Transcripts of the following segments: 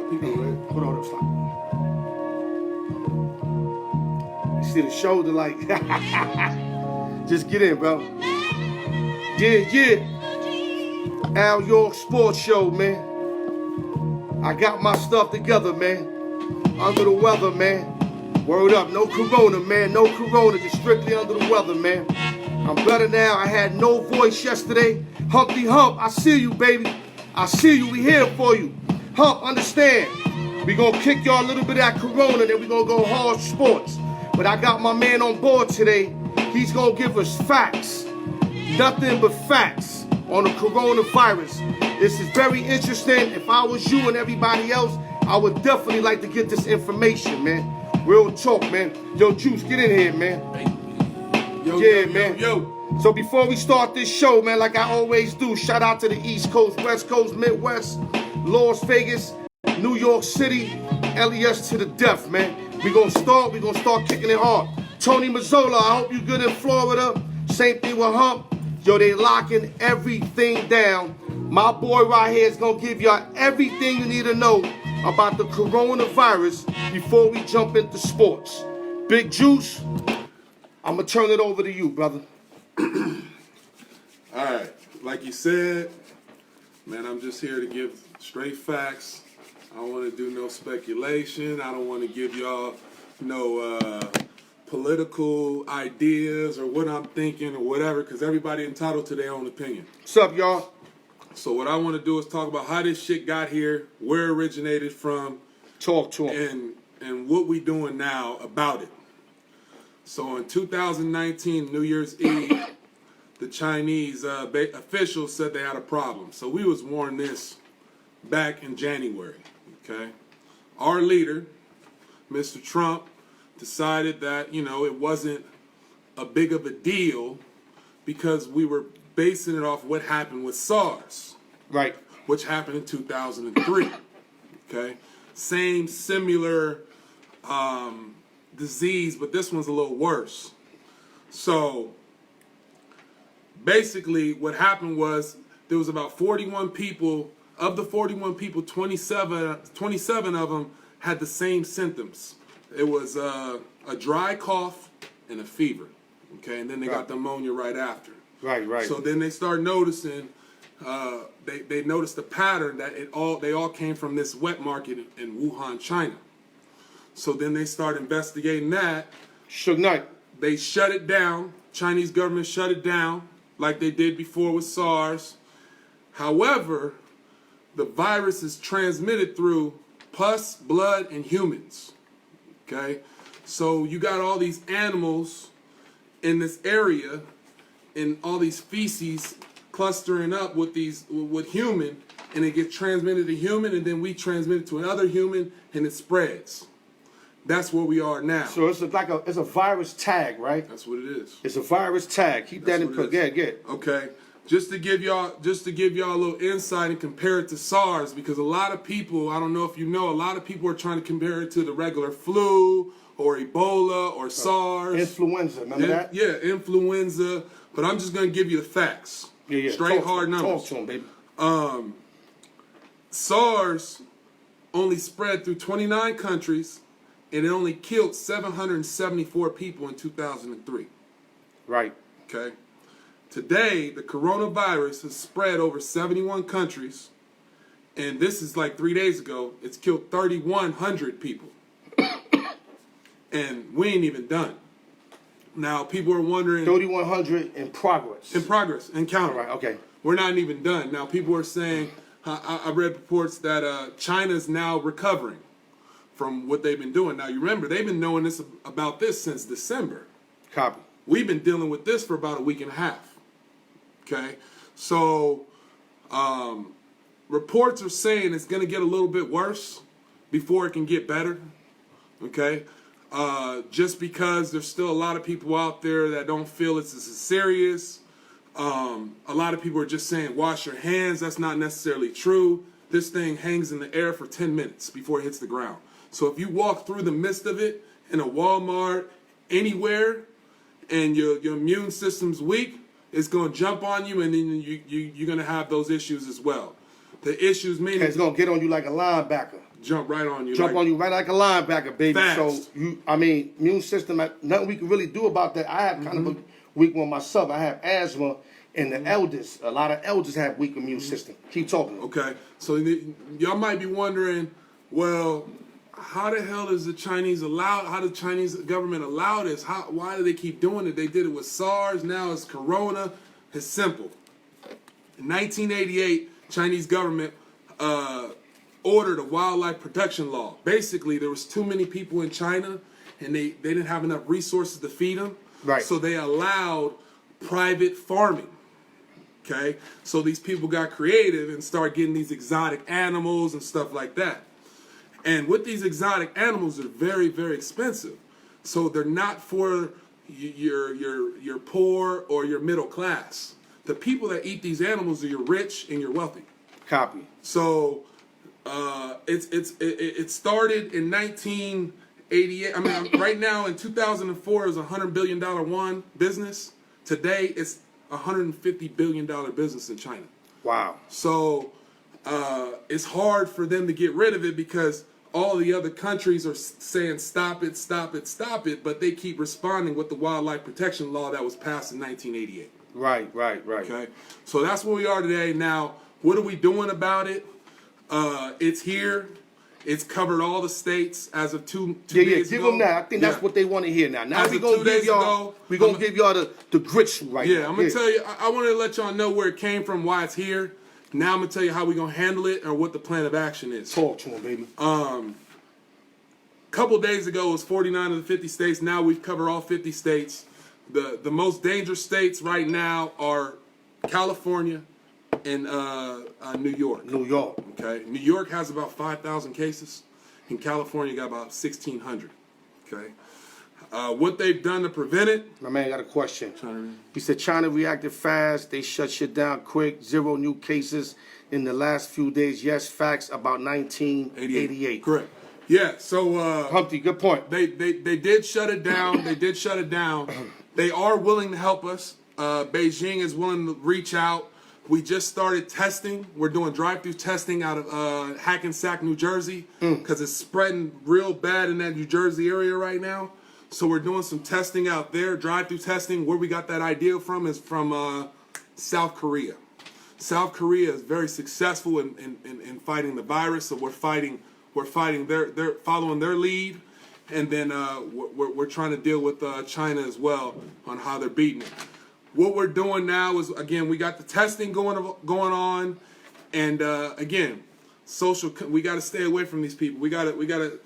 People, hold on, stop. You see the shoulder, like, just get in, bro. Yeah. Alyork Sports Show, man. I got my stuff together, man. Under the weather, man. Word up, no corona, man. No corona, just strictly under the weather, man. I'm better now. I had no voice yesterday. Humpty Hump, I see you, baby. I see you. We here for you. Hump, understand. We gonna kick y'all a little bit of that corona, then we gonna go hard sports. But I got my man on board today. He's gonna give us facts. Nothing but facts on the coronavirus. This is very interesting. If I was you and everybody else, I would definitely like to get this information, man. Real talk, man. Yo, Juice, get in here, man. Yo, man. So before we start this show, man, like I always do, shout out to the East Coast, West Coast, Midwest, Las Vegas, New York City, LES to the death, man. We gonna start kicking it hard. Tony Mazzola, I hope you good in Florida. Same thing with Hump. Yo, they locking everything down. My boy right here is gonna give y'all everything you need to know about the coronavirus before we jump into sports. Big Juice, I'm gonna turn it over to you, brother. All right, like you said, man, I'm just here to give straight facts. I don't want to do no speculation. I don't want to give y'all no political ideas or what I'm thinking or whatever, because everybody entitled to their own opinion. What's up, y'all? So what I want to do is talk about how this shit got here, where it originated from, Talk to him. and what we doing now about it. So in 2019, New Year's Eve, the Chinese officials said they had a problem. So we was warned this back in January, okay? Our leader, Mr. Trump, decided that, it wasn't a big of a deal because we were basing it off what happened with SARS. Right. Which happened in 2003, okay? Same similar disease, but this one's a little worse. So basically what happened was there was about 41 people. Of the 41 people, 27 of them had the same symptoms. It was a dry cough and a fever, okay? And then they got the pneumonia right after. Right. So then they start noticing, they noticed the pattern that they all came from this wet market in Wuhan, China. So then they start investigating that. Suge Knight. They shut it down. Chinese government shut it down like they did before with SARS. However, the virus is transmitted through pus, blood, and humans. Okay? So you got all these animals in this area and all these feces clustering up with human, and it gets transmitted to human, and then we transmit it to another human, and it spreads. That's where we are now. So it's a virus tag, right? That's what it is. It's a virus tag. Keep that in perspective. Okay. Just to give y'all a little insight and compare it to SARS, because a lot of people, I don't know if you know, a lot of people are trying to compare it to the regular flu or Ebola or SARS. Influenza, remember that? Yeah, influenza. But I'm just gonna give you the facts. Yeah. Straight hard numbers. Talk to him, baby. SARS only spread through 29 countries, and it only killed 774 people in 2003. Right. Okay. Today, the coronavirus has spread over 71 countries, and this is like 3 days ago. It's killed 3,100 people, and we ain't even done. Now, people are wondering... 3,100 in progress. In counting. Right, okay. We're not even done. Now, people are saying... I read reports that China's now recovering from what they've been doing. Now, you remember, they've been knowing about this since December. Copy. We've been dealing with this for about a week and a half. Okay? So, reports are saying it's going to get a little bit worse before it can get better. Okay? Just because there's still a lot of people out there that don't feel it's as serious. A lot of people are just saying, wash your hands. That's not necessarily true. This thing hangs in the air for 10 minutes before it hits the ground. So if you walk through the midst of it in a Walmart, anywhere, and your immune system's weak, it's going to jump on you, and then you're going to have those issues as well. The issues meaning... It's going to get on you like a linebacker. jump right on you. Jump on you right like a linebacker, baby. Fast. So, immune system, nothing we can really do about that. I have kind of a weak one myself. I have asthma, and the elders, a lot of elders have weak immune system. Keep talking. Okay, so y'all might be wondering, well, how the hell does the Chinese government allow this? Why do they keep doing it? They did it with SARS, now it's Corona. It's simple. In 1988, Chinese government ordered a wildlife protection law. Basically, there was too many people in China, and they didn't have enough resources to feed them. Right. So they allowed private farming. Okay, so these people got creative and started getting these exotic animals and stuff like that. And with these exotic animals, they're very, very expensive. So they're not for your poor or your middle class. The people that eat these animals are your rich and your wealthy. Copy. So it started in 1988. I mean, right now in 2004, it was $100 billion one business. Today, it's $150 billion business in China. Wow. So it's hard for them to get rid of it because all the other countries are saying stop it, stop it, stop it, but they keep responding with the wildlife protection law that was passed in 1988. Right. Okay, so that's where we are today. Now, what are we doing about it? It's here. It's covered all the states as of two days give ago. them that. I think that's what they want to hear now. Now As we're of going 2 to give days y'all, ago, we're going to give y'all the grits right now. Yeah, I'm going to tell you, I want to let y'all know where it came from, why it's here. Now I'm going to tell you how we're going to handle it or what the plan of action is. Talk to them, baby. A couple days ago, it was 49 of the 50 states. Now we've covered all 50 states. The most dangerous states right now are California and New York. New York. Okay, New York has about 5,000 cases. In California, got about 1,600. Okay, what they've done to prevent it? My man got a question. He said China reacted fast. They shut shit down quick. 0 new cases in the last few days. Yes, facts about 1988. Correct. Yeah. So Humpty, good point. They did shut it down. They did shut it down. They are willing to help us. Beijing is willing to reach out. We just started testing. We're doing drive-through testing out of Hackensack, New Jersey, because it's spreading real bad in that New Jersey area right now. So we're doing some testing out there, drive-through testing. Where we got that idea from is from South Korea. South Korea is very successful in fighting the virus, so we're following their lead, and then we're trying to deal with China as well on how they're beating it. What we're doing now is, again, we got the testing going on, and again, we got to stay away from these people. We got to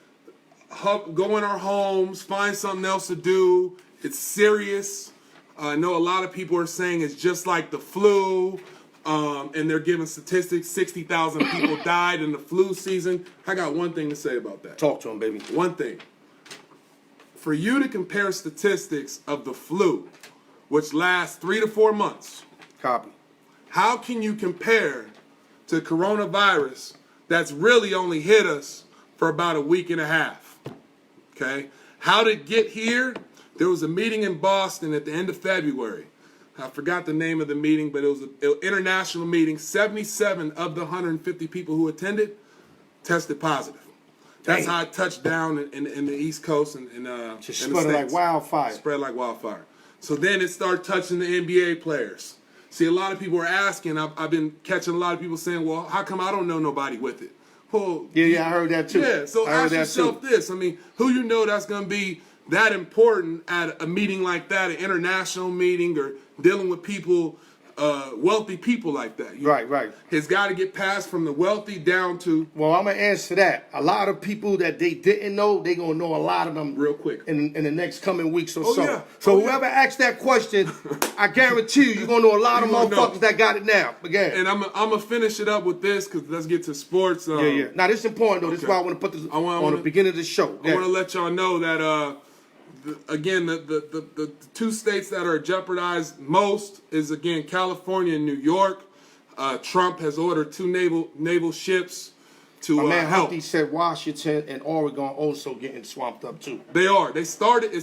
go in our homes, find something else to do. It's serious. I know a lot of people are saying it's just like the flu, and they're giving statistics. 60,000 people died in the flu season. I got one thing to say about that. Talk to him, baby. One thing. For you to compare statistics of the flu, which lasts 3 to 4 months. Copy. How can you compare to coronavirus that's really only hit us for about a week and a half? Okay? How did it get here? There was a meeting in Boston at the end of February. I forgot the name of the meeting, but it was an international meeting. 77 of the 150 people who attended tested positive. That's how it touched down in the East Coast and just in the spread States. like wildfire. Spread like wildfire. So then it started touching the NBA players. See, a lot of people are asking. I've been catching a lot of people saying, well, how come I don't know nobody with it? Well, Yeah, I heard that too. Yeah, so ask yourself this. I mean, who you know that's going to be that important at a meeting like that, an international meeting, or dealing with people, wealthy people like that? Right. It's got to get passed from the wealthy down to... Well, I'm going to answer that. A lot of people that they didn't know, they going to know a lot of them real quick in the next coming weeks or so. Yeah. So whoever asks that question, I guarantee you're going to know a lot of motherfuckers that got it now. Again. And I'm going to finish it up with this because let's get to sports. Yeah. Now, this is important, though. This is why I want to put this on the beginning of the show. I want to let y'all know that... Again, the two states that are jeopardized most is, again, California and New York. Trump has ordered 2 naval ships to My man help. Humpty said Washington and Oregon also getting swamped up too. They are. It started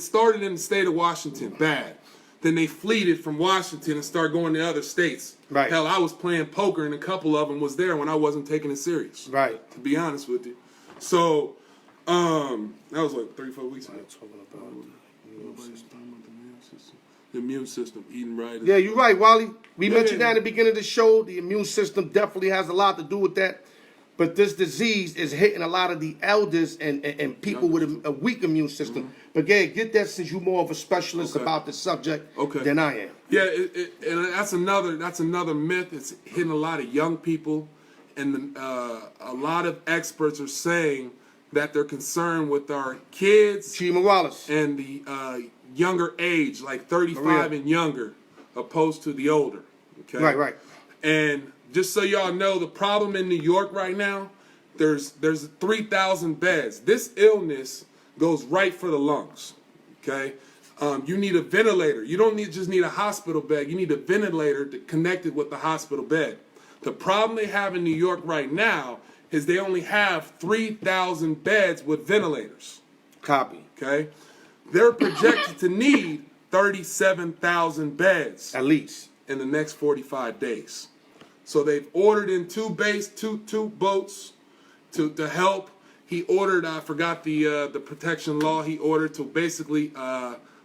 in the state of Washington, bad. Then they fleeted from Washington and started going to other states. Right. Hell, I was playing poker and a couple of them was there when I wasn't taking it serious. Right. To be honest with you. So, that was like 3-4 weeks ago. Talking about Nobody's talking about the immune system. The immune system, eating right. Yeah, you're right, Wally. We Yeah. mentioned that in the beginning of the show. The immune system definitely has a lot to do with that. But this disease is hitting a lot of the elders and people with a weak immune system. Mm-hmm. But yeah, get that since you're more of a specialist about the subject than I am. Yeah, and that's another myth. It's hitting a lot of young people, and a lot of experts are saying that they're concerned with our kids Chima Wallace. and the younger age, like 35 and younger, opposed to the older. Okay. Right. And just so y'all know, the problem in New York right now, there's 3,000 beds. This illness goes right for the lungs. Okay. You need a ventilator. You don't just need a hospital bed. You need a ventilator connected with the hospital bed. The problem they have in New York right now is they only have 3,000 beds with ventilators. Copy. Okay? They're projected to need 37,000 beds At least. in the next 45 days. So they've ordered in two boats to help. He ordered, I forgot the protection law, he ordered to basically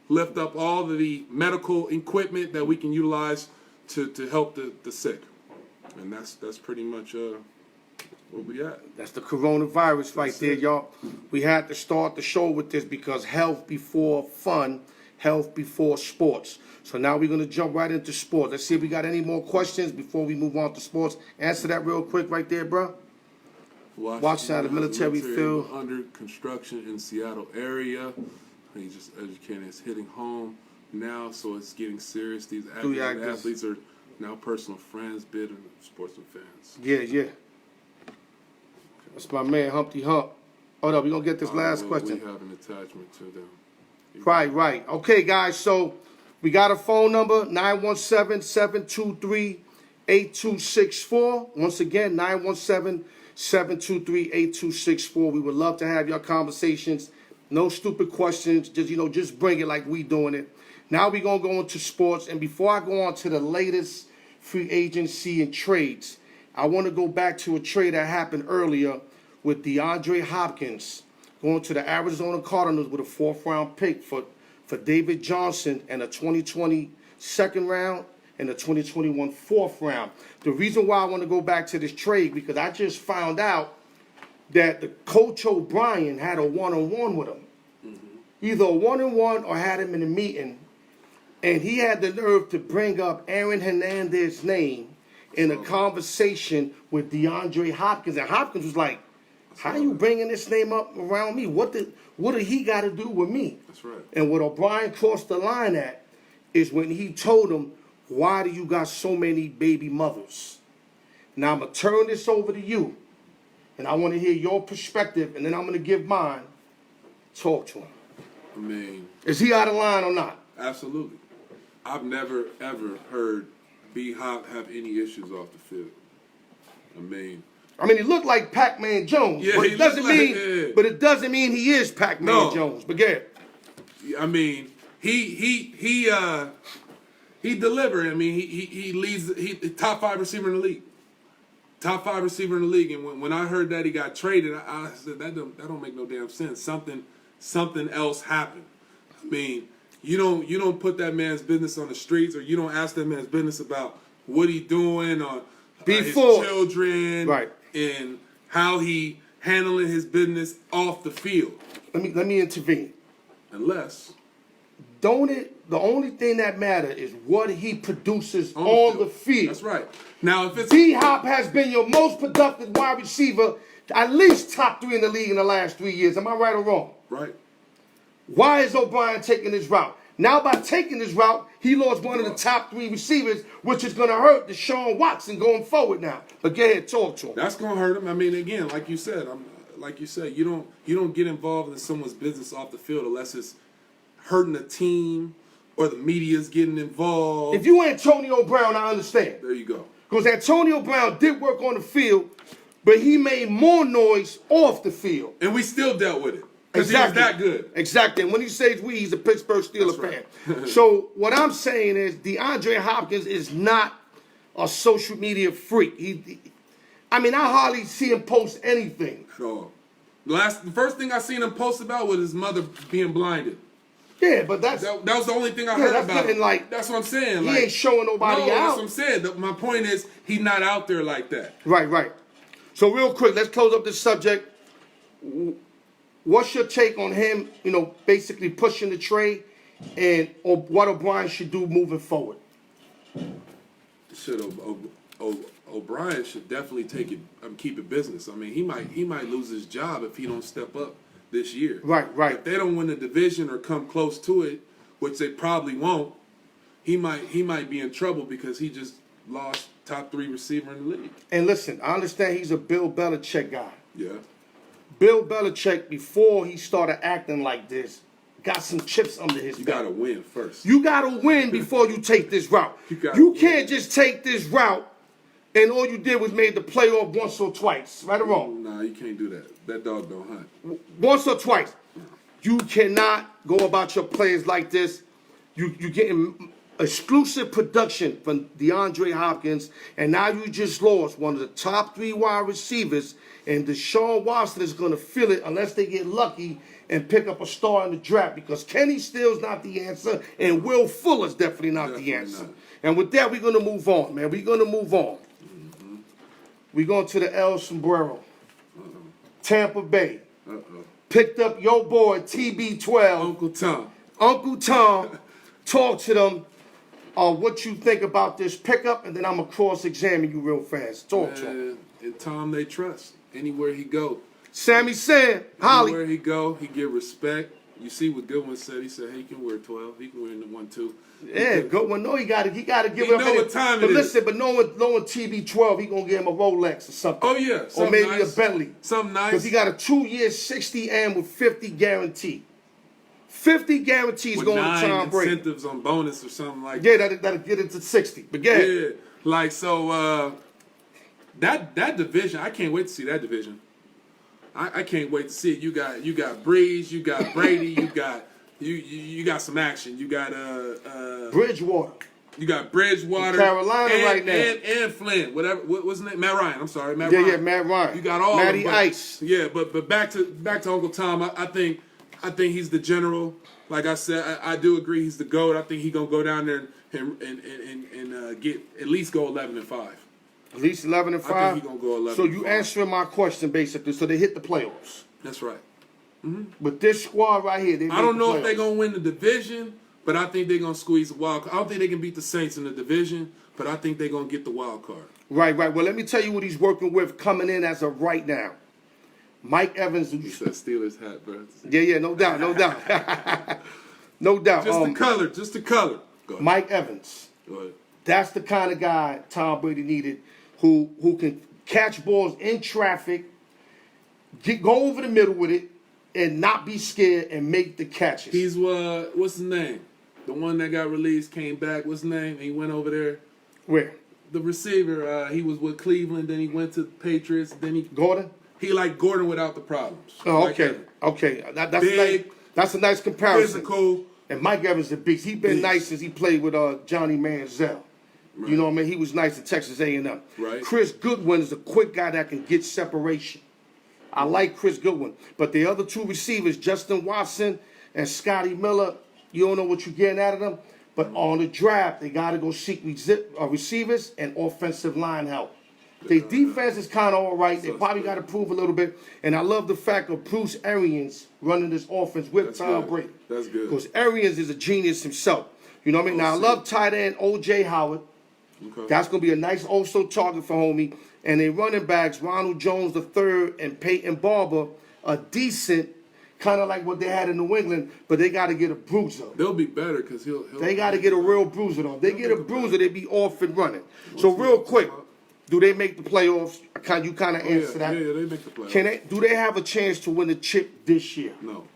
lift up all of the medical equipment that we can utilize to help the sick. And that's pretty much where we at. That's the coronavirus right there, y'all. We had to start the show with this because health before fun, health before sports. So now we're going to jump right into sports. Let's see if we got any more questions before we move on to sports. Answer that real quick right there, bro. Washington, the military field. Under construction in Seattle area. He just educated. It's hitting home now, so it's getting serious. These athletes are now personal friends, bitter sports and fans. Yeah. That's my man, Humpty Hump. Hold up, we're going to get this last question. We have an attachment to them. Right. Okay, guys, so we got a phone number, 917-723-8264. Once again, 917-723-8264. We would love to have your conversations. No stupid questions. Just bring it like we doing it. Now we're going to go into sports. And before I go on to the latest free agency and trades, I want to go back to a trade that happened earlier with DeAndre Hopkins going to the Arizona Cardinals with a 4th-round pick for David Johnson and a 2020 second round and a 2021 4th round. The reason why I want to go back to this trade, because I just found out that the Coach O'Brien had a one-on-one with him. Either a one-on-one or had him in a meeting, and he had the nerve to bring up Aaron Hernandez's name in a conversation with DeAndre Hopkins. And Hopkins was like, how are you bringing this name up around me? What did he got to do with me? That's right. And what O'Brien crossed the line at is when he told him, why do you got so many baby mothers? Now I'm going to turn this over to you, and I want to hear your perspective, and then I'm going to give mine. Talk to him. I mean, is he out of line or not? Absolutely. I've never, ever heard B-Hop have any issues off the field. I mean, he looked like Pac-Man Jones, yeah, but it doesn't mean he is Pac-Man Jones. But yeah, I mean, he delivered. I mean, he leads. He top 5 receiver in the league. Top 5 receiver in the league. And when I heard that he got traded, I said that don't make no damn sense. Something else happened. I mean, you don't put that man's business on the streets, or you don't ask that man's business about what he doing or his children, right, and how he handling his business off the field. Let me intervene. Unless, the only thing that matters is what he produces on the field. That's right. Now, if it's D-Hop has been your most productive wide receiver, at least top 3 in the league in the last 3 years. Am I right or wrong? Right. Why is O'Brien taking this route? Now, by taking this route, he lost one of the top 3 receivers, which is going to hurt Deshaun Watson going forward now. But go ahead, talk to him. That's going to hurt him. I mean, again, like you said, you don't get involved in someone's business off the field unless it's hurting the team or the media's getting involved. If you Antonio Brown, I understand. There you go. Because Antonio Brown did work on the field, but he made more noise off the field. And we still dealt with it. Because he was that good. Exactly. And when he says we, he's a Pittsburgh Steelers fan. Right. So what I'm saying is DeAndre Hopkins is not a social media freak. I hardly see him post anything. At all. The first thing I seen him post about was his mother being blinded. Yeah, but that was the only thing I heard about him. Like, that's what I'm saying. He like, ain't showing nobody out. That's what I'm saying. My point is, he's not out there like that. Right. So real quick, let's close up this subject. What's your take on him, basically pushing the trade and what O'Brien should do moving forward? O'Brien should definitely take it, keep it business. I mean, he might lose his job if he don't step up this year. Right. If they don't win the division or come close to it, which they probably won't, he might be in trouble because he just lost top 3 receiver in the league. And listen, I understand he's a Bill Belichick guy. Yeah. Bill Belichick, before he started acting like this, got some chips under his belt. You got to win first. You got to win before you take this route. You can't just take this route and all you did was made the playoff once or twice. Right or wrong? Nah, you can't do that. That dog don't hunt. Once or twice. You cannot go about your players like this. You getting exclusive production from DeAndre Hopkins, and now you just lost one of the top 3 wide receivers, and Deshaun Watson is going to feel it unless they get lucky and pick up a star in the draft, because Kenny Still's not the answer, and Will Fuller's definitely not the answer. Not. And with that, we're going to move on, man. We're going to move on. Mm-hmm. We're going to the El Sombrero. Tampa Bay. Picked up your boy, TB12. Uncle Tom. Talk to them what you think about this pickup, and then I'm going to cross-examine you real fast. Talk to him. And Tom, they trust. Anywhere he go. Sammy said, Holly. Anywhere he go, he get respect. You see what Goodwin said. He said, hey, he can wear 12. He can wear the 1-2. Yeah, Goodwin. No, he got to give it up. Know what time but it listen, is. but knowing TB12, he going to give him a Rolex or something. Oh, yeah. Or maybe nice. A Bentley. Something nice. Because he got a 2-year, 60M with 50 guarantee. 50 guarantees with going to Tom Brady. Incentives on bonus or something like that. Yeah, that'll get it to 60. But yeah. Yeah. Like, so, that division, I can't wait to see that division. I can't wait to see it. You got Breeze, you got Brady, you got some action. You got Bridgewater. You got Bridgewater, Carolina right now, and Flynn. Whatever. What's his name? Matt Ryan. I'm sorry, Matt Ryan. Yeah, Matt Ryan. You got all Matty of them, Ice. Yeah, but back to Uncle Tom. I think he's the general. Like I said, I do agree he's the GOAT. I think he's gonna go down there and get at least go 11-5. At least 11-5. I think he's gonna go 11. So you answering my question basically. So they hit the playoffs. That's right. Mm-hmm. But this squad right here, I don't know if they're gonna win the division, but I think they're gonna squeeze the wild card. I don't think they can beat the Saints in the division, but I think they're gonna get the wild card. Right. Well, let me tell you what he's working with coming in as of right now. Mike Evans. You said Steelers hat, bro. Yeah, no doubt. No doubt. Just the color. Go ahead. Mike Evans. Go ahead. That's the kind of guy Tom Brady needed, who can catch balls in traffic, go over the middle with it, and not be scared and make the catches. He's what's his name? The one that got released, came back. What's his name? And he went over there. Where? The receiver. He was with Cleveland. Then he went to the Patriots. Then he Gordon. He like Gordon without the problems. Oh, okay. That's big, that's a nice comparison. Physical. And Mike Evans is a beast. He's been nice since he played with Johnny Manziel. Right. You know what I mean? He was nice at Texas A&M. Right. Chris Goodwin is a quick guy that can get separation. I like Chris Goodwin. But the other 2 receivers, Justin Watson and Scotty Miller, you don't know what you're getting out of them. But on the draft, they got to go seek receivers and offensive line help. Their defense is kind of all right. They probably got to prove a little bit. And I love the fact of Bruce Arians running this offense with Tom Brady. That's good. Because Arians is a genius himself. You know what I mean? Now, I love tight end O.J. Howard. Okay. That's going to be a nice also target for homie. And their running backs, Ronald Jones III and Peyton Barber, are decent, kind of like what they had in New England, but they got to get a bruiser. They'll be better because they got to get a real bruiser, though. If they get a bruiser, they be off and running. So real quick, do they make the playoffs? You kind of answer that. Yeah, they make the playoffs. Do they have a chance to win the chip this year? No.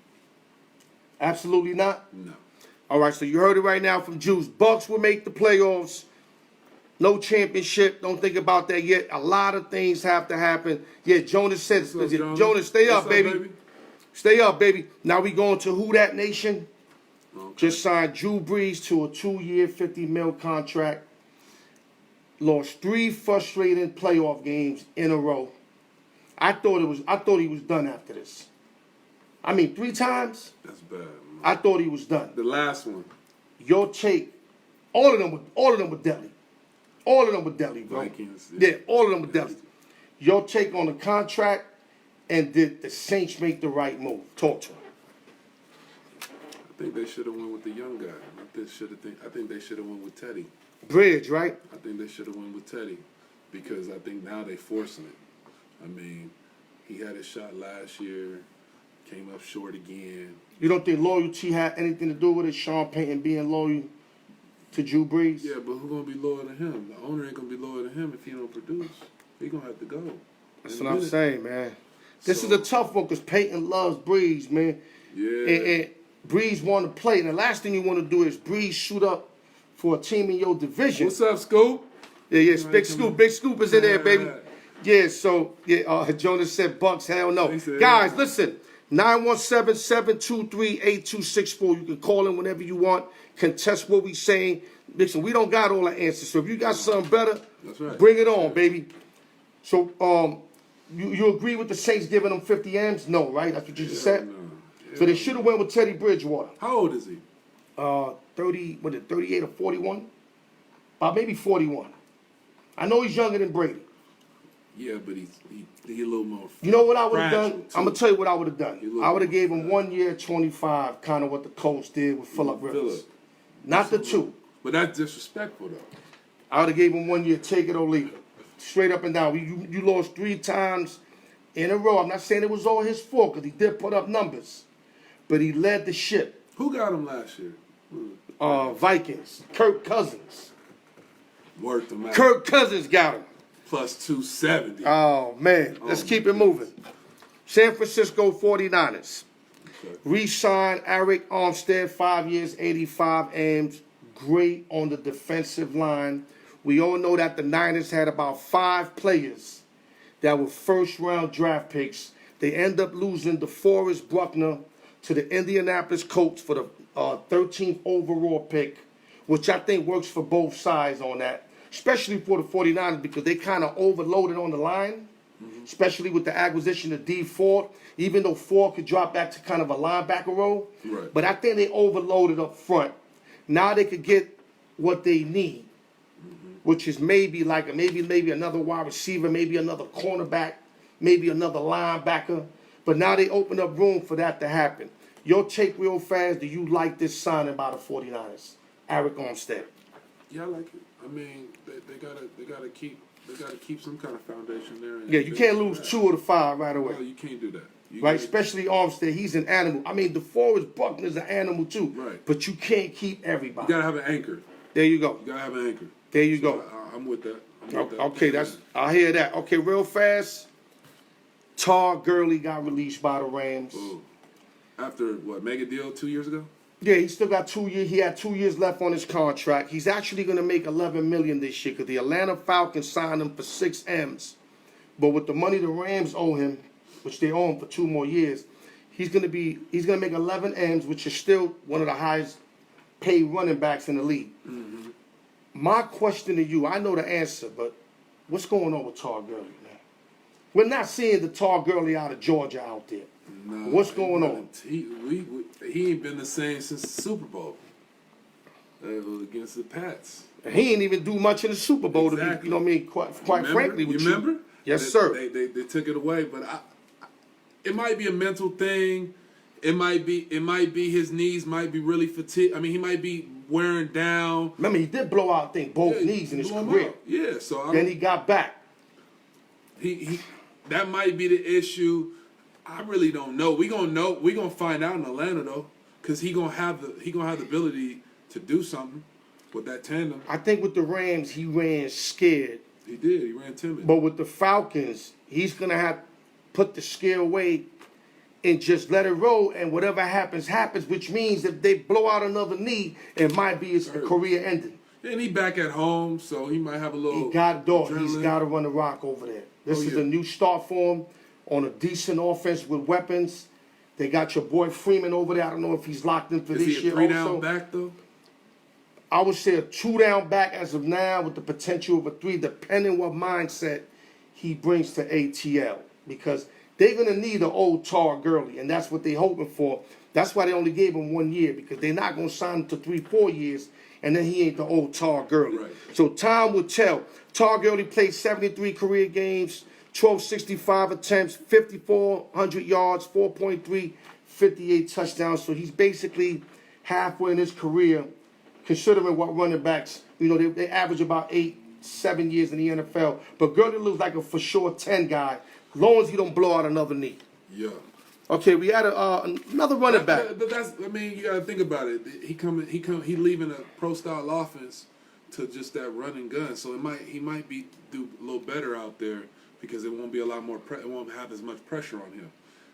Absolutely not? No. All right, so you heard it right now from Juice. Bucks will make the playoffs. No championship. Don't think about that yet. A lot of things have to happen. Yeah, Jonas said, Jonas, stay up, baby. Stay up, baby. Now we going to Who Dat Nation. Okay. Just signed Drew Brees to a 2-year, $50 million contract. Lost 3 frustrating playoff games in a row. I thought he was done after this. I mean, 3 times. That's bad, man. I thought he was done. The last one. Your take, all of them were deadly. All of them were deadly, bro. Vikings. Yeah, all of them were deadly. Your take on the contract, and did the Saints make the right move? Talk to him. I think they should have went with the young guy. I think they should have went with Teddy. Bridge, right? I think they should have went with Teddy because I think now they forcing it. I mean, he had his shot last year, came up short again. You don't think loyalty had anything to do with it? Sean Payton being loyal to Drew Brees? Yeah, but who's gonna be loyal to him? The owner ain't gonna be loyal to him if he don't produce. He gonna have to go. That's what I'm saying, man. This is a tough one because Peyton loves Breeze, man. Yeah. And Breeze want to play. And the last thing you want to do is Breeze shoot up for a team in your division. What's up, Scoop? Yeah, Big Scoop. Big Scoop is in there, baby. Yeah, so, Jonas said Bucks, hell no. Guys, listen, 917-723-8264. You can call in whenever you want. Contest what we saying. Listen, we don't got all the answers. So if you got something better, bring it on, baby. So, you agree with the Saints giving them 50 M's? No, right? That's what you just said? No. So they should have went with Teddy Bridgewater. How old is he? 38 or 41? Maybe 41. I know he's younger than Brady. Yeah, but he a little more. You know what I would have done? Too. I'm gonna tell you what I would have done. I would have gave him 1 year, 25, kind of what the Colts did with Phillip Rivers. Not the 2. But that's disrespectful, though. I would have gave him 1 year, take it or leave it. Straight up and down. You lost 3 times in a row. I'm not saying it was all his fault because he did put up numbers, but he led the ship. Who got him last year? Vikings. Kirk Cousins. Worked him out. Kirk Cousins got him. Plus 270. Oh, man. Let's keep it moving. San Francisco 49ers. Okay. Re-signed Eric Armstead, 5 years, 85 M's. Great on the defensive line. We all know that the Niners had about 5 players that were first-round draft picks. They end up losing DeForest Buckner to the Indianapolis Colts for the 13th overall pick, which I think works for both sides on that, especially for the 49ers because they kind of overloaded on the line, especially with the acquisition of D Ford, even though Ford could drop back to kind of a linebacker role. Right. But I think they overloaded up front. Now they could get what they need, which is maybe another wide receiver, maybe another cornerback, maybe another linebacker. But now they open up room for that to happen. Your take real fast, do you like this signing by the 49ers? Eric Armstead. Yeah, I like it. I mean, they gotta keep some kind of foundation there. Yeah, you can't lose 2 of the 5 right away. No, you can't do that. Right, especially Armstead. He's an animal. I mean, DeForest Buckner's an animal too. Right. But you can't keep everybody. You gotta have an anchor. There you go. You gotta have an anchor. There you go. I'm with that. Okay, I hear that. Okay, real fast. Todd Gurley got released by the Rams. Ooh. After what, mega deal 2 years ago? Yeah, he still got 2 years. He had 2 years left on his contract. He's actually going to make $11 million this year because the Atlanta Falcons signed him for 6 M's. But with the money the Rams owe him, which they owe him for 2 more years, he's going to make 11 M's, which is still one of the highest paid running backs in the league. Mm-hmm. My question to you, I know the answer, but what's going on with Todd Gurley, man? We're not seeing the Todd Gurley out of Georgia out there. No, what's going on? He ain't been the same since the Super Bowl against the Pats. He ain't even do much in the Super Bowl. Exactly. To be, you know what I mean? Quite frankly, with you remember? Yes, sir. They took it away, but it might be a mental thing. It might be his knees might be really fatigued. I mean, he might be wearing down. Remember, he did blow out, I think, both knees in his career. Yeah, so then he got back. He that might be the issue. I really don't know. We gonna find out in Atlanta though, because he gonna have the ability to do something with that tandem. I think with the Rams, he ran scared. He did. He ran timid. But with the Falcons, he's gonna have to put the scare away and just let it roll. And whatever happens, happens. Which means if they blow out another knee, it might be his career ending. And he back at home, so he might have a little. He's got to run the rock over there. This is a new start for him on a decent offense with weapons. They got your boy Freeman over there. I don't know if he's locked in for this year. Is he a 3-down back though? I would say a 2-down back as of now with the potential of a 3, depending what mindset he brings to ATL. because they're going to need an old Tar Gurley, and that's what they're hoping for. That's why they only gave him 1 year, because they're not going to sign him to 3-4 years, and then he ain't the old Tar Gurley. Right. So time will tell. Tar Gurley played 73 career games, 1265 attempts, 5,400 yards, 4.3, 58 touchdowns. So he's basically halfway in his career, considering what running backs, they average about 8-7 years in the NFL. But Gurley looks like a for sure 10 guy, as long as he don't blow out another knee. Yeah. Okay, we had another running back. But you gotta think about it. He leaving a pro style offense to just that run and gun. So he might do a little better out there because it won't be a lot more. It won't have as much pressure on him.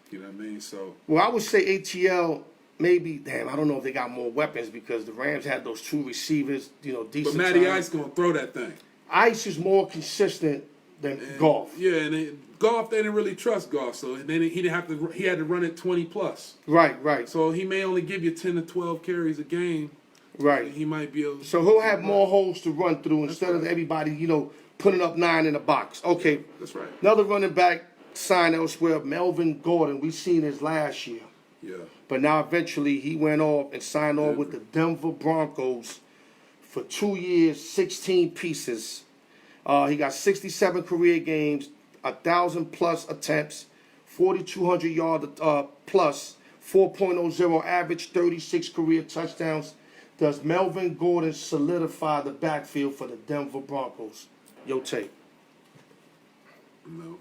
You know what I mean? So. Well, I would say ATL. Maybe, damn, I don't know if they got more weapons because the Rams had those 2 receivers, decent. But Matty Ice gonna throw that thing. Ice is more consistent than Goff. Yeah, and Goff, they didn't really trust Goff, so then he had to run it 20+. Right. So he may only give you 10 to 12 carries a game. Right. He might be able. So he'll have more holes to run through instead of everybody, putting up 9 in a box. Okay. That's right. Another running back signed elsewhere, Melvin Gordon. We seen his last year. Yeah. But now eventually he went off and signed on with the Denver Broncos for 2 years, 16 pieces. He got 67 career games, 1,000+ attempts, 4,200 yard plus, 4.00 average, 36 career touchdowns. Does Melvin Gordon solidify the backfield for the Denver Broncos? Yo, take. No.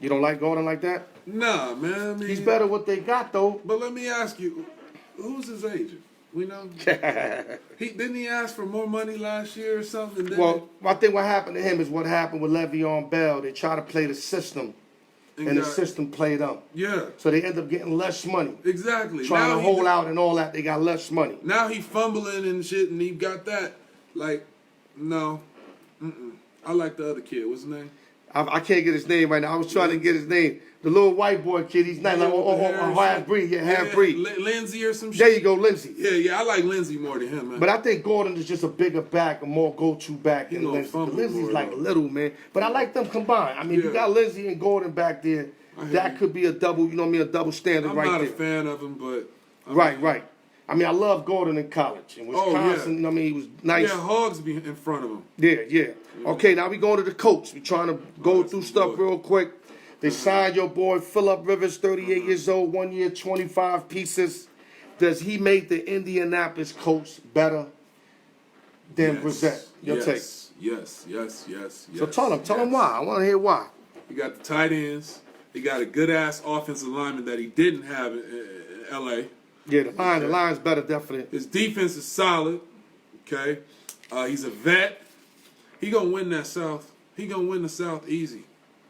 You don't like Gordon like that? Nah, man. I mean, he's better what they got, though. But let me ask you, who's his agent? We know. Didn't he ask for more money last year or something? Well, I think what happened to him is what happened with Le'Veon Bell. They try to play the system, and the system played up. Yeah. So they end up getting less money. Exactly. Trying to hold out and all that, they got less money. Now he fumbling and shit, and he got that. Like, no. I like the other kid. What's his name? I can't get his name right now. I was trying to get his name. The little white boy kid. He's not like half-breed. Yeah, half-breed. Lindsey or some shit. There you go, Lindsey. Yeah, I like Lindsey more than him, man. But I think Gordon is just a bigger back, a more go-to back than Lindsey. Lindsey's like little, man. But I like them combined. I mean, you got Lindsey and Gordon back there. That could be a double, a double standard right there. I'm not a fan of him, but... Right. I mean, I love Gordon in college. In Wisconsin, I mean, he was nice. Yeah, Hogs be in front of him. Yeah. Okay, now we going to the Colts. We trying to go through stuff real quick. They signed your boy Phillip Rivers, 38 years old, 1 year, 25 pieces. Does he make the Indianapolis Colts better than Brissett? Your take. Yes. So tell him why. I want to hear why. He got the tight ends. He got a good-ass offensive lineman that he didn't have in L.A. Yeah, the line's better, definitely. His defense is solid, okay? He's a vet. He gonna win that South. He gonna win the South easy.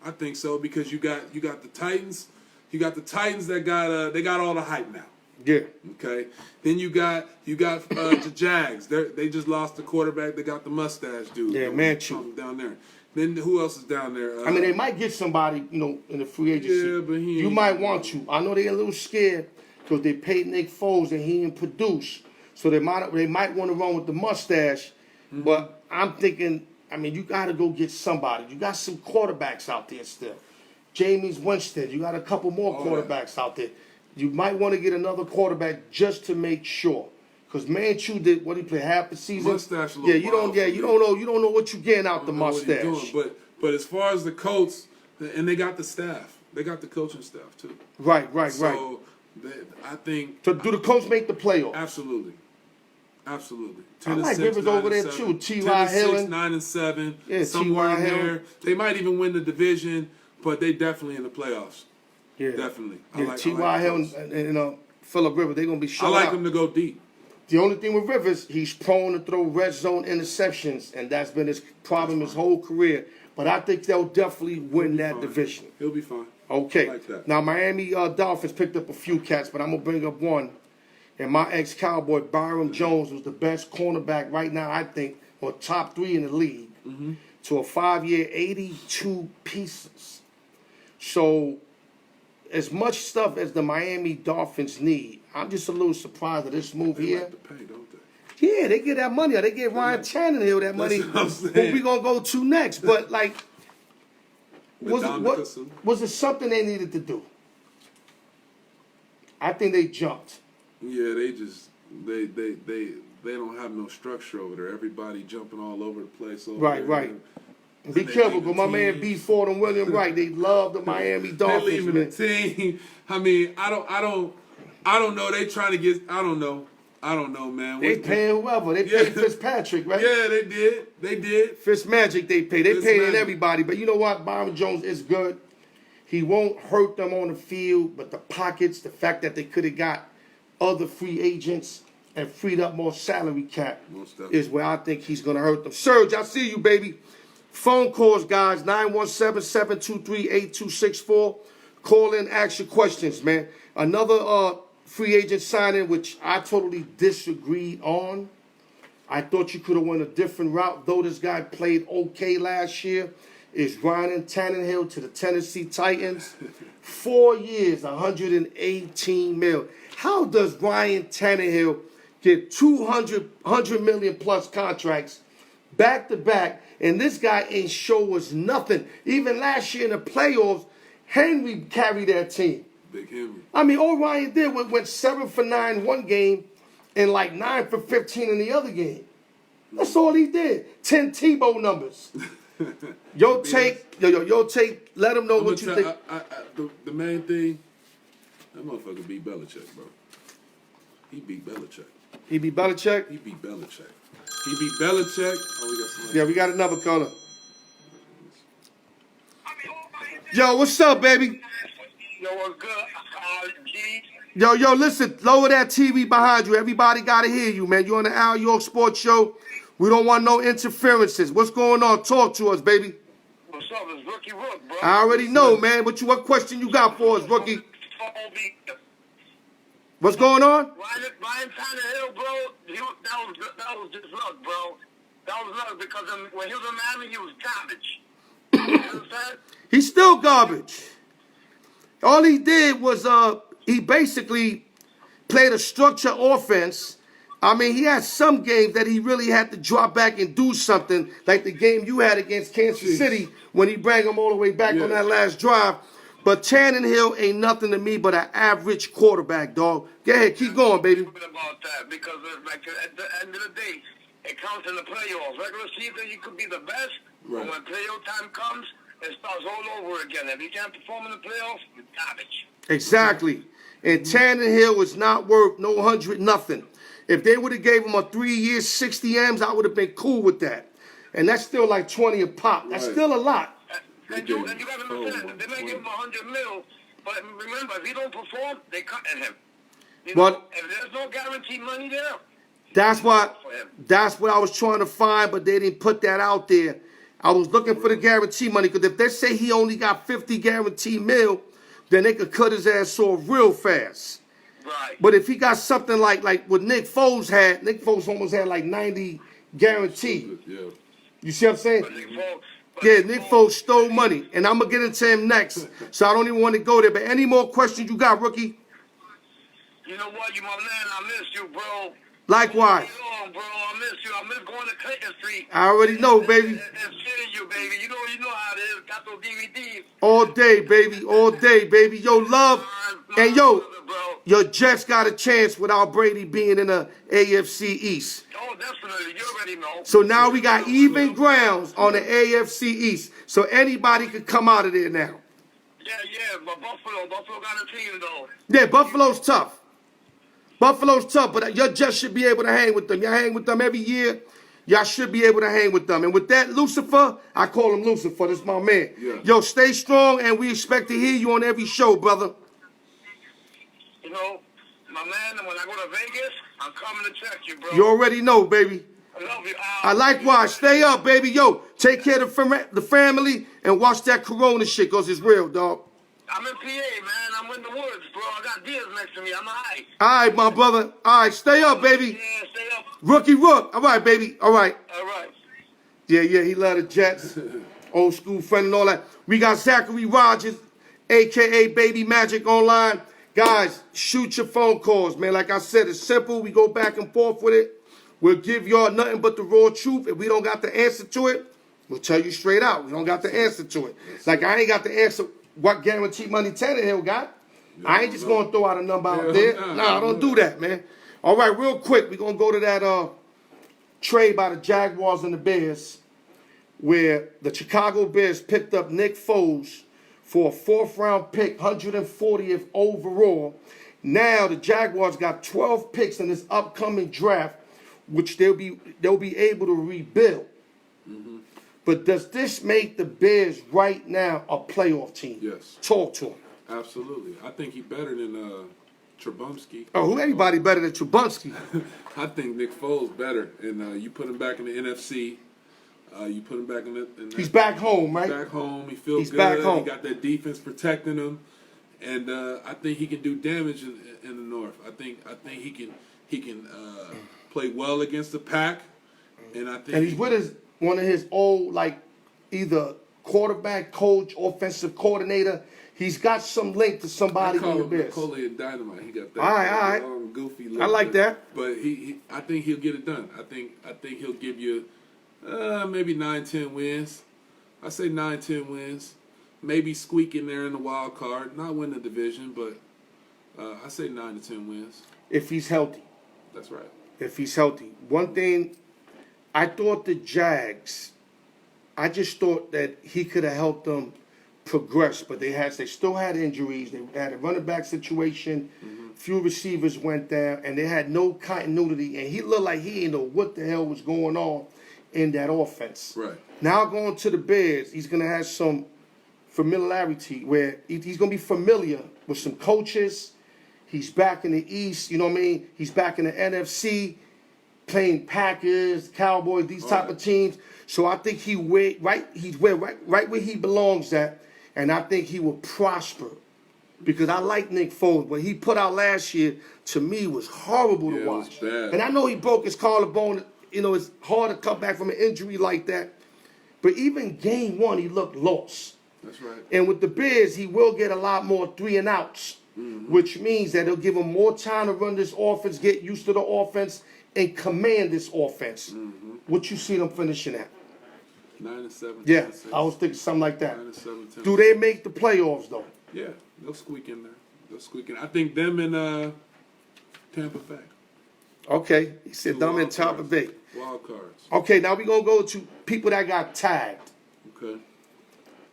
I think so because you got the Titans. You got the Titans that got all the hype now. Yeah. Okay. Then you got the Jags. They just lost the quarterback. They got the mustache dude. Yeah, Manchu down there. Then who else is down there? I mean, they might get somebody, in the free agency. Yeah, but you might want to. I know they're a little scared because they paid Nick Foles and he didn't produce, so they might want to run with the mustache. Mm-hmm. But I'm thinking, I mean, you got to go get somebody. You got some quarterbacks out there still. Jameis Winston. You got a couple more quarterbacks out there. You might want to get another quarterback just to make sure. Because Manchu did what he played half the season. Mustache a you don't know what you're getting out the mustache. But as far as the Colts, and they got the staff. They got the coaching staff too. Right. So I think. So do the Colts make the playoffs? Absolutely. I like Rivers over there too. T.Y. Hill 9-7. Yeah, somewhere in Hill. there. They might even win the division, but they definitely in the playoffs. Yeah, definitely. T.Y. Hill and Phillip Rivers, they're gonna be showing I like them to go deep. The only thing with Rivers, he's prone to throw red zone interceptions, and that's been his problem his whole career. But I think they'll definitely win that division. He'll be fine. Okay. Like that. Now, Miami Dolphins picked up a few cats, but I'm going to bring up one. And my ex-Cowboy, Byron Jones, was the best cornerback right now, I think, or top 3 in the league, to a 5-year, 82 pieces. So, as much stuff as the Miami Dolphins need, I'm just a little surprised at this move here. Like to pay, don't they? Yeah, they get that money. They get Ryan Tannehill that money. That's what I'm Who we going to go to next? But, like, Was it something they needed to do? I think they jumped. Yeah, they don't have no structure over there. Everybody jumping all over the place. Right. Be careful, but my man B. Ford and William Wright, they love the Miami Dolphins. They leaving the team. I mean, I don't know. They trying to get. I don't know, man. They paying whoever. They paid Fitzpatrick, right? Yeah, they did. Fitzmagic, they paid. They paying everybody. But you know what? Byron Jones is good. He won't hurt them on the field, but the pockets, the fact that they could have got other free agents and freed up more salary cap is where I think he's going to hurt them. Serge, I see you, baby. Phone calls, guys, 917-723-8264. Call in, ask your questions, man. Another free agent signing, which I totally disagreed on. I thought you could have went a different route, though this guy played okay last year, is Ryan Tannehill to the Tennessee Titans. 4 years, $118 million. How does Ryan Tannehill get $100 million plus contracts back to back, and this guy ain't show us nothing? Even last year in the playoffs, Henry carried that team. Big Henry. I mean, all Ryan did went 7 for 9 one game and like 9 for 15 in the other game. That's all he did. 10 Tebow numbers. Your take, let them know what you think. The main thing, that motherfucker beat Belichick, bro. He beat Belichick. He beat Belichick? Oh, we got somebody. Yeah, we got another caller. Yo, what's up, baby? Yo, what's good, G? Yo, listen, lower that TV behind you. Everybody got to hear you, man. You're on the Alyork Sports Show. We don't want no interferences. What's going on? Talk to us, baby. What's up? It's Rookie Rook, bro. I already know, man. What question you got for us, Rookie? What's going on? Ryan Tannehill, bro, that was just luck, bro. That was luck because when he was in Miami, he was garbage. You know what I'm saying? He's still garbage. All he did was he basically played a structured offense. I mean, he had some games that he really had to drop back and do something, like the game you had against Kansas City when he brought him all the way back on that last drive. But Tannehill ain't nothing to me but an average quarterback, dog. Go ahead, keep going, baby. About that because like at the end of the day, it counts in the playoffs. Regular season, you could be the best, but when playoff time comes, it starts all over again. If you can't perform in the playoffs, you're garbage. Exactly. And Tannehill is not worth no 100 nothing. If they would have gave him a 3 year, 60 M's, I would have been cool with that. And that's still like 20 a pop. That's still a lot. And you got to understand, they may give him 100 mil, but remember, if he don't perform, they cut at him. You know, if there's no guaranteed money there, that's what I was trying to find, but they didn't put that out there. I was looking for the guarantee money, because if they say he only got 50 guaranteed mil, then they could cut his ass off real fast. Right. But if he got something like what Nick Foles had, Nick Foles almost had like 90 guaranteed. Yeah. You see what I'm saying? Nick Foles stole money, and I'm going to get into him next, so I don't even want to go there. But any more questions you got, Rookie? You know what? You my man. I miss you, bro. Likewise. Bro, I miss you. I miss going to Clinton Street. I already know, baby. And seeing you, baby. You know how it is. Got those DVDs. All day, baby. All day, baby. Yo, love. And yo, your Jets got a chance without Brady being in the AFC East. Oh, definitely. You already know. So now we got even grounds on the AFC East. So anybody could come out of there now. Yeah. But Buffalo got a team, though. Yeah, Buffalo's tough. But your Jets should be able to hang with them. Y'all hang with them every year. Y'all should be able to hang with them. And with that, Lucifer, I call him Lucifer. That's my man. Yeah. Yo, stay strong, and we expect to hear you on every show, brother. You know, my man, when I go to Vegas, I'm coming to check you, bro. You already know, baby. I love you, I likewise. Stay up, baby. Yo, take care of the family and watch that Corona shit, because it's real, dog. I'm in PA, man. I'm in the woods, bro. I got deers next to me. I'm all right. All right, my brother. All right, stay up, baby. Yeah, stay up. Rookie Rook. All right, baby. All right. All right. Yeah, he love the Jets. Old school friend and all that. We got Zachary Rogers, a.k.a. Baby Magic online. Guys, shoot your phone calls, man. Like I said, it's simple. We go back and forth with it. We'll give y'all nothing but the raw truth. If we don't got the answer to it, We'll tell you straight out. We don't got the answer to it. Like, I ain't got the answer what guaranteed money Tannehill got. I ain't just going to throw out a number out there. Nah, don't do that, man. All right, real quick, we're going to go to that trade by the Jaguars and the Bears, where the Chicago Bears picked up Nick Foles for a 4th-round pick, 140th overall. Now the Jaguars got 12 picks in this upcoming draft, which they'll be able to rebuild. Mm-hmm. But does this make the Bears right now a playoff team? Yes. Talk to him. Absolutely. I think he's better than Trubisky. Oh, who anybody better than Trubisky? I think Nick Foles better, and you put him back in the NFC. You put him back in the. He's back home, right? Back home. He feels good. Back home. He got that defense protecting him, and I think he can do damage in the North. I think he can play well against the pack, and I think. And he's with one of his old, like, either quarterback, coach, offensive coordinator. He's got some link to somebody in the Bears. Napoleon Dynamite. He got that all right. goofy look. I like that. But I think he'll get it done. I think he'll give you maybe 9-10 wins. I say 9-10 wins. Maybe squeak in there in the wild card. Not win the division, but I say 9 to 10 wins. If he's healthy. That's right. If he's healthy. One thing, I thought the Jags, I just thought that he could have helped them progress, but they still had injuries. They had a running back situation. Mm-hmm. Few receivers went down, and they had no continuity. And he looked like he didn't know what the hell was going on in that offense. Right. Now going to the Bears, he's going to have some familiarity where he's going to be familiar with some coaches. He's back in the East, you know what I mean? He's back in the NFC, playing Packers, Cowboys, these type of teams. So I think he's right where he belongs at. And I think he will prosper because I like Nick Foles. What he put out last year, to me, was horrible to watch. It was bad. And I know he broke his collarbone. You know, it's hard to come back from an injury like that. But even game 1, he looked lost. That's right. And with the Bears, he will get a lot more 3-and-outs, which means that it'll give him more time to run this offense, get used to the offense, and command this offense. Mm-hmm. What you see them finishing at? 9-7. Yeah, I was thinking something like that. 9-7. Do they make the playoffs, though? Yeah, they'll squeak in there. They'll squeak in. I think them and Tampa Bay. Okay, he said them in Tampa Bay. Wild cards. Okay, now we're going to go to people that got tagged. Okay.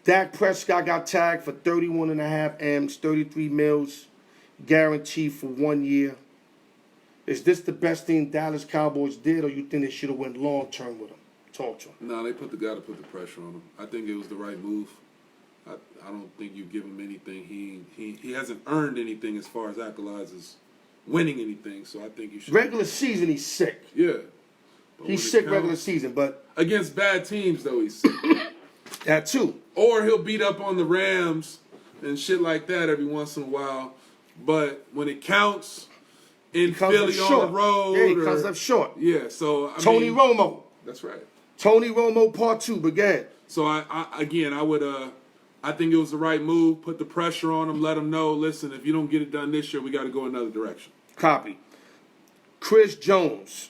Dak Prescott got tagged for 31.5 M's, 33 mils, guaranteed for 1 year. Is this the best thing Dallas Cowboys did, or you think they should have went long-term with him? Talk to him. No, they got to put the pressure on him. I think it was the right move. I don't think you give him anything. He hasn't earned anything as far as accolades as winning anything, so I think you should. Regular season, he's sick. Yeah. He's sick regular season, but... Against bad teams, though, he's sick. That, too. Or he'll beat up on the Rams and shit like that every once in a while. But when it counts in Philly on the road... Yeah, he comes up short. Yeah, so... Tony Romo. That's right. Tony Romo Part 2, but go ahead. So, I think it was the right move. Put the pressure on him. Let him know, listen, if you don't get it done this year, we got to go another direction. Copy. Chris Jones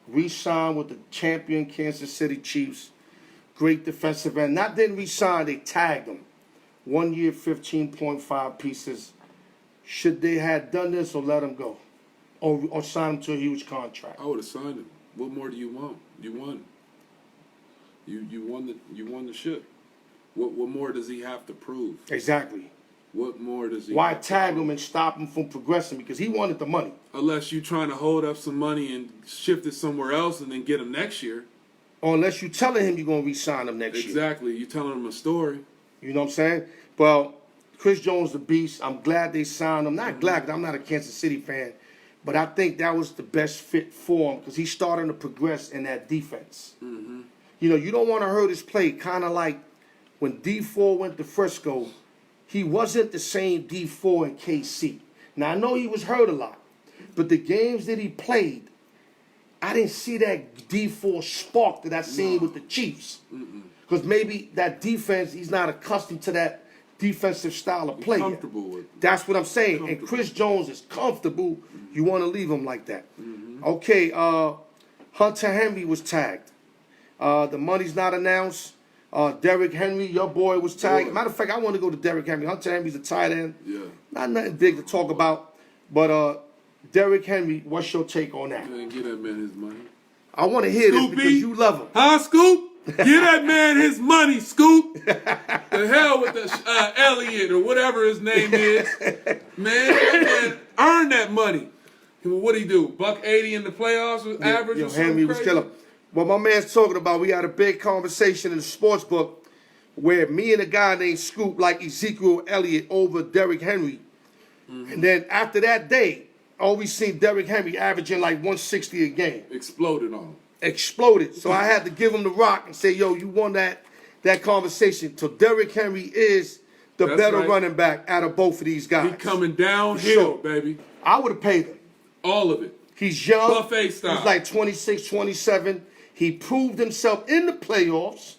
re-signed with the champion Kansas City Chiefs. Great defensive end. Not didn't re-sign, they tagged him. 1 year, 15.5 pieces. Should they have done this or let him go? Or sign him to a huge contract? I would have signed him. What more do you want? You won. You won the ship. What more does he have to prove? Exactly. What more does he Why have tag him and stop him from progressing? Because he wanted the money. Unless you're trying to hold up some money and shift it somewhere else and then get him next year. Or unless you're telling him you're going to re-sign him next year. Exactly. You're telling him a story. You know what I'm saying? Well, Chris Jones, the beast. I'm glad they signed him. Not glad because I'm not a Kansas City fan. But I think that was the best fit for him because he's starting to progress in that defense. Mm-hmm. You know, you don't want to hurt his play. Kind of like when D4 went to Frisco, he wasn't the same D4 in KC. Now, I know he was hurt a lot. But the games that he played, I didn't see that D4 spark that I seen with the Chiefs. Because maybe that defense, he's not accustomed to that defensive style of play. Comfortable with it. That's what I'm saying. And Chris Jones is comfortable. You want to leave him like that. Okay, Hunter Henry was tagged. The money's not announced, Derrick Henry, your boy was tagged. Matter of fact, I want to go to Derrick Henry. Hunter Henry's a tight end. Yeah. Not nothing big to talk about. But Derrick Henry, what's your take on that? Man, get that man his money. I want to hear Scoop this because you love him. Huh, Scoop? Get that man his money, Scoop. The hell with the Elliott or whatever his name is. Man, earn that money. What'd he do? $180 in the playoffs was average or something Henry was crazy? killer. What my man's talking about, we had a big conversation in the sports book where me and a guy named Scoop like Ezekiel Elliott over Derrick Henry. Mm-hmm. And then after that day, all we seen Derrick Henry averaging like 160 a game. Exploded on him. Exploded. So I had to give him the rock and say, yo, you won that conversation. So Derrick Henry is the better running back out of both of these guys. He coming downhill, baby. I would have paid him. All of it. He's young. Buffet style. He's like 26, 27. He proved himself in the playoffs,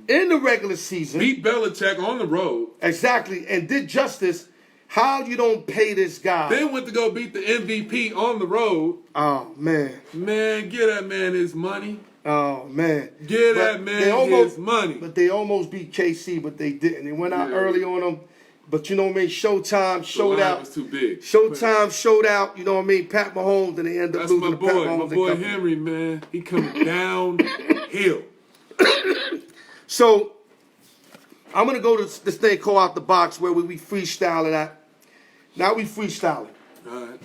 in the regular season. Beat Belichick on the road. Exactly, and did justice. How you don't pay this guy? Then went to go beat the MVP on the road. Oh, man. Man, get that man his money. Oh, man. Get that man his money. But they almost beat KC, but they didn't. They went out early on him. But you know what I mean? Showtime showed out. Was too big. Showtime showed out. You know what I mean? Pat Mahomes, and they end up losing to Pat Mahomes. My boy Henry, man. He coming downhill. So, I'm going to go to this thing called Out the Box where we freestyling at. Now we freestyling. All right.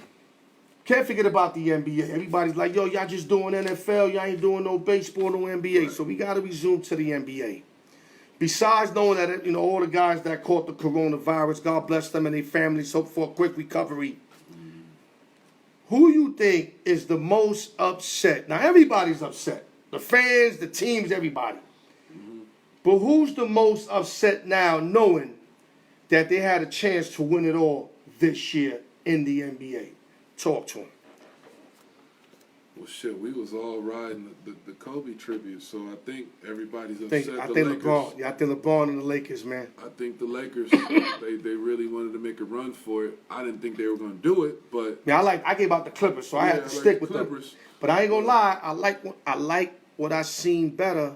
Can't forget about the NBA. Everybody's like, yo, y'all just doing NFL. Y'all ain't doing no baseball, no NBA. Right. So we got to resume to the NBA. Besides knowing that, you know, all the guys that caught the coronavirus, God bless them and their families, hope for a quick recovery. Who you think is the most upset? Now, everybody's upset. The fans, the teams, everybody. But who's the most upset now knowing that they had a chance to win it all this year in the NBA? Talk to him. Well, shit, we was all riding the Kobe tribute, so I think everybody's upset. I think LeBron. Yeah, I think LeBron and the Lakers, man. I think the Lakers, they really wanted to make a run for it. I didn't think they were going to do it, but... Yeah, I gave out the Clippers, so I had to stick with them. But I ain't going to lie, I like what I seen better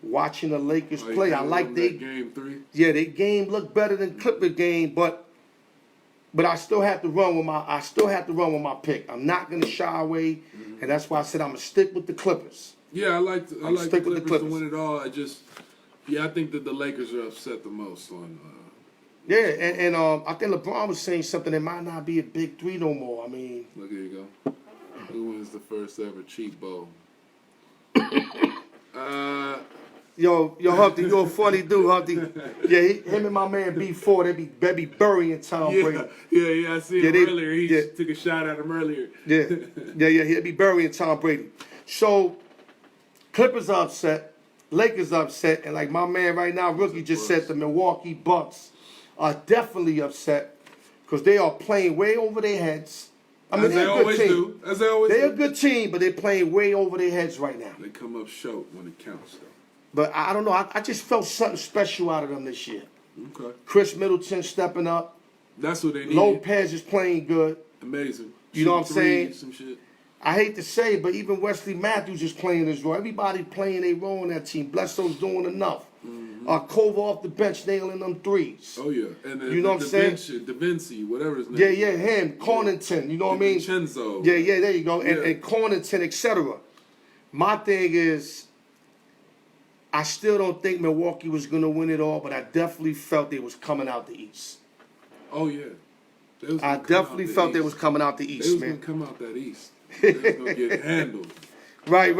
watching the Lakers play. I like they... Game 3? Yeah, their game looked better than Clipper game, but I still have to run with my pick. I'm not going to shy away, and that's why I said I'm going to stick with the Clippers. Yeah, I like the Clippers to win it all. I think that the Lakers are upset the most on. Yeah, and I think LeBron was saying something that might not be a big three no more. I mean, look, here you go. Who wins the first ever cheat bowl? Yo, Humpty, you're a funny dude, Humpty. Yeah, him and my man B4, they be burying Tom Brady. Yeah, I see him earlier. He took a shot at him earlier. Yeah, he'll be burying Tom Brady. So, Clippers are upset, Lakers are upset, and like my man right now, Rookie just said, the Milwaukee Bucks are definitely upset because they are playing way over their heads. I mean, they're a good team. As they always do. They're a good team, but they're playing way over their heads right now. They come up short when it counts, though. But I don't know. I just felt something special out of them this year. Okay. Chris Middleton stepping up. That's what they need. Lopez is playing good. Amazing. You know what I'm saying? Some shit. I hate to say it, but even Wesley Matthews is playing his role. Everybody playing their role in that team. Bledsoe's doing enough. Kova off the bench nailing them threes. Oh, yeah. And you know what I'm saying? Da Vinci, whatever his name is. Yeah, him. Cornington, you know what I mean? Vincenzo. Yeah, there you go. And Cornington, etc. My thing is, I still don't think Milwaukee was going to win it all, but I definitely felt they was coming out the East. Oh, yeah. I definitely felt they was coming out the East, man. They was going to come out that East. They was going to get handled. Right.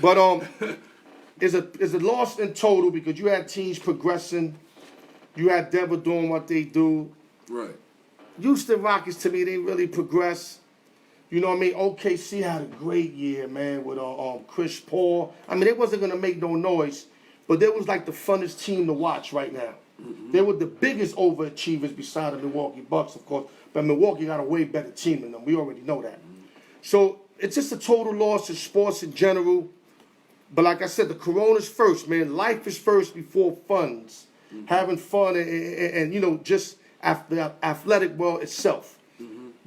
But it's a loss in total because you had teams progressing. You had Denver doing what they do. Right. Houston Rockets, to me, they really progress. You know what I mean? OKC had a great year, man, with Chris Paul. I mean, they wasn't going to make no noise, but they was like the funnest team to watch right now. They were the biggest overachievers beside the Milwaukee Bucks, of course. But Milwaukee got a way better team than them. We already know that. So it's just a total loss to sports in general. But like I said, the corona's first, man. Life is first before funds. Having fun and you know, just the athletic world itself.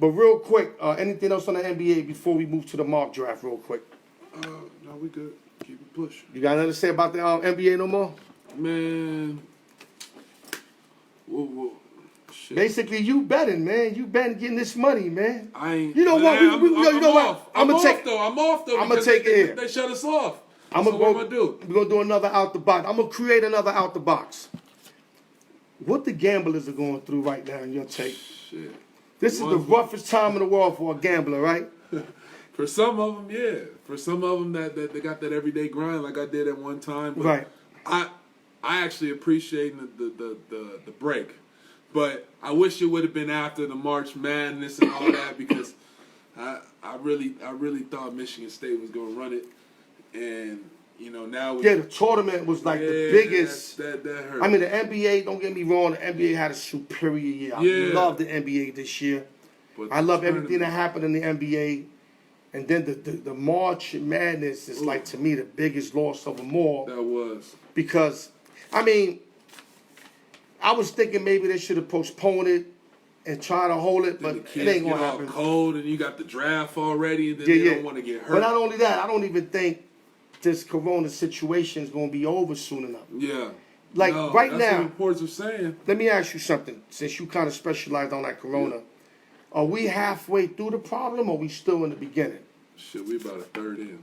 But real quick, anything else on the NBA before we move to the mock draft real quick? No, we good. Keep it. push. You got nothing to say about the NBA no more? Man. Whoa. Shit. Basically, you betting, man. You betting getting this money, man. I ain't. You know what? I'm off. I'm off though. I'm gonna take it here. They shut us off. What I'm gonna do? We're gonna do another out the box. I'm gonna create another out the box. What the gamblers are going through right now in your take? Shit. This is the roughest time in the world for a gambler, right? For some of them, yeah. For some of them that they got that everyday grind like I did at one time. But right. I actually appreciate the break. But I wish it would have been after the March Madness and all that because I really thought Michigan State was going to run it. And, you know, now... the tournament was like the biggest... That hurt. I mean, the NBA, don't get me wrong, the NBA had a superior year. I love the NBA this year. But I love everything that happened in the NBA. And then the March Madness is, like, to me, the biggest loss of them all. That was. Because, I mean, I was thinking maybe they should have postponed it and try to hold it, but it ain't going to happen. Cold, and you got the draft already, and then they don't want to get hurt. But not only that, I don't even think this corona situation is going to be over soon enough. Yeah. Like, right now, that's what reports are saying. Let me ask you something, since you kind of specialized on that corona. Yeah. Are we halfway through the problem, or are we still in the beginning? Shit, we about a third in.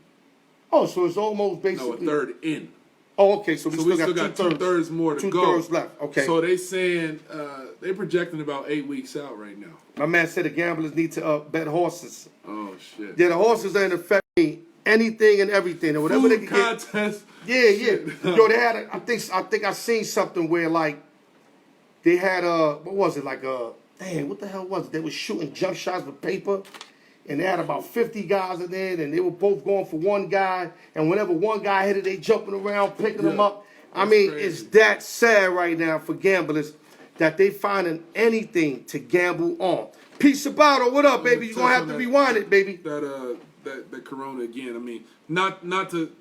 Oh, so it's almost basically... No, a third in. Oh, okay, so we still got two-thirds more to go. 2/3 left, okay. So they saying, they're projecting about 8 weeks out right now. My man said the gamblers need to bet horses. Oh, shit. Yeah, the horses are in effect anything and everything. Or whatever Food they can contest. get. Yeah. Yo, they had, I think I seen something where, like, they had, what was it, like, damn, what the hell was it? They were shooting jump shots with paper. And they had about 50 guys in there, and they were both going for one guy. And whenever one guy hit it, they jumping around, picking them up. I mean, crazy. It's that sad right now for gamblers that they finding anything to gamble on. Peace about what up, baby? You're going to have to rewind it, baby. That corona again. I mean, not to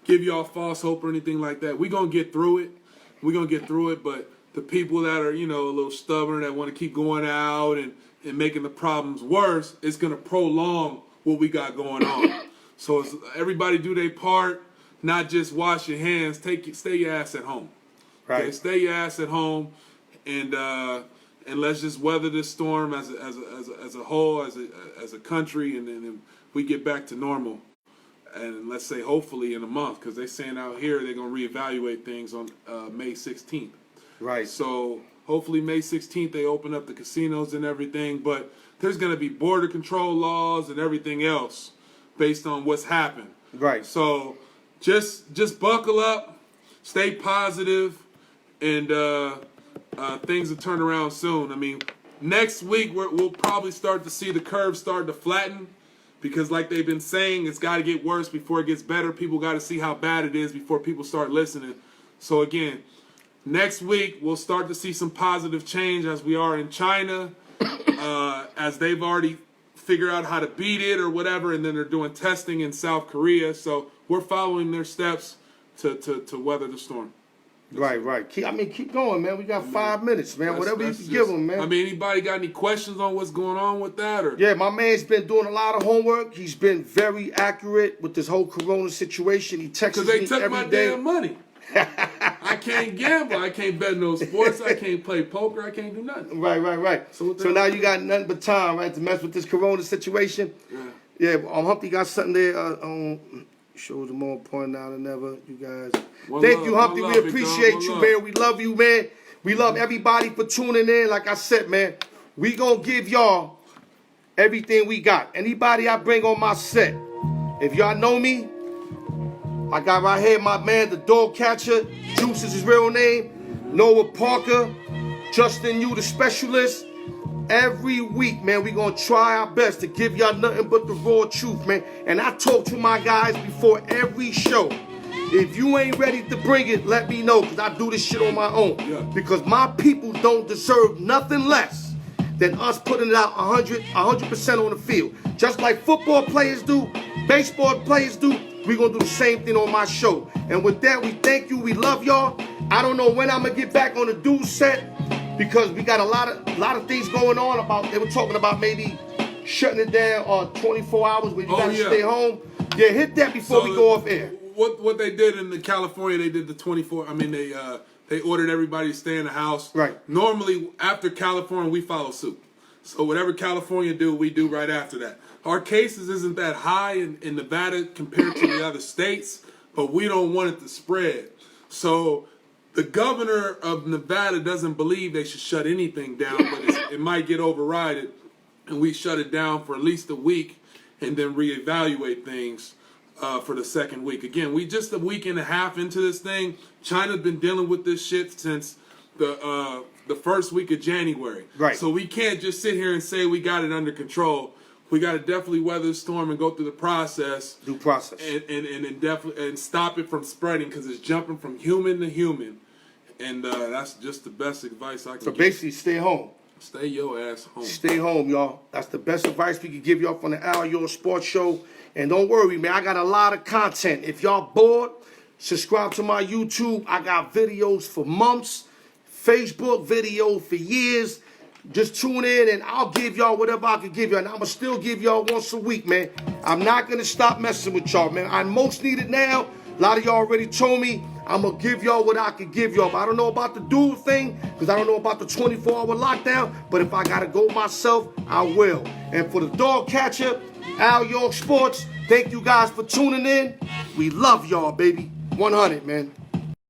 give y'all false hope or anything like that. We're going to get through it. But the people that are, you know, a little stubborn, that want to keep going out and making the problems worse, it's going to prolong what we got going on. So it's, everybody do their part, not just wash your hands. Stay your ass at home. Right. Okay? Stay your ass at home, and let's just weather this storm as a whole, as a country, and then we get back to normal. And let's say hopefully in a month, because they're saying out here they're going to reevaluate things on May 16th. Right. So hopefully May 16th they open up the casinos and everything, but there's going to be border control laws and everything else based on what's happened. Right. So just buckle up, stay positive, and things will turn around soon. I mean, next week we'll probably start to see the curve start to flatten because like they've been saying, it's got to get worse before it gets better. People got to see how bad it is before people start listening. So again, next week, we'll start to see some positive change as we are in China, as they've already figured out how to beat it or whatever, and then they're doing testing in South Korea. So we're following their steps to weather the storm. Right. Keep going, man. We got 5 minutes, man. Whatever you can give them, man. I mean, anybody got any questions on what's going on with that? Or? Yeah, my man's been doing a lot of homework. He's been very accurate with this whole corona situation. He texts me every day. Because they took my damn money. I can't gamble. I can't bet no sports. I can't play poker. I can't do nothing. Right. So now you got nothing but time, right, to mess with this corona situation. Yeah. Humpty got something there on shows more important now than ever. You guys, thank you, Humpty. We appreciate you, man. We love you, man. We love everybody for tuning in. Like I said, man, we gonna give y'all everything we got. Anybody I bring on my set, if y'all know me, I got right here my man, the dog catcher. Juice is his real name. Noah Parker. Justin, you the specialist. Every week, man, we going to try our best to give y'all nothing but the raw truth, man. And I talk to my guys before every show. If you ain't ready to bring it, let me know, because I do this shit on my own. Yeah. Because my people don't deserve nothing less than us putting it out 100% on the field. Just like football players do, baseball players do, we're going to do the same thing on my show. And with that, we thank you. We love y'all. I don't know when I'm going to get back on the dude set because we got a lot of things going on. They were talking about maybe shutting it down 24 hours where you got to stay home. Yeah, hit that before we go off air. what they did in California, they did the 24. I mean, they ordered everybody to stay in the house. Right. Normally, after California, we follow suit. So whatever California do, we do right after that. Our cases isn't that high in Nevada compared to the other states, but we don't want it to spread. So the governor of Nevada doesn't believe they should shut anything down, but it might get overridden, and we shut it down for at least a week and then reevaluate things for the second week. Again, we just a week and a half into this thing. China's been dealing with this shit since the first week of January. Right. So we can't just sit here and say we got it under control. We got to definitely weather the storm and go through the process. Due process. And definitely and stop it from spreading because it's jumping from human to human. And that's just the best advice I can So give. basically, stay home. Stay your ass home. Stay home, y'all. That's the best advice we can give y'all from the Alyork Sports Show. And don't worry, man. I got a lot of content. If y'all bored, subscribe to my YouTube. I got videos for months. Facebook video for years. Just tune in and I'll give y'all whatever I can give y'all. And I'm going to still give y'all once a week, man. I'm not going to stop messing with y'all, man. I most need it now. A lot of y'all already told me I'm going to give y'all what I can give y'all. But I don't know about the dual thing because I don't know about the 24-hour lockdown. But if I got to go myself, I will. And for the dog catcher, Alyork Sports, thank you guys for tuning in. We love y'all, baby. 100, man.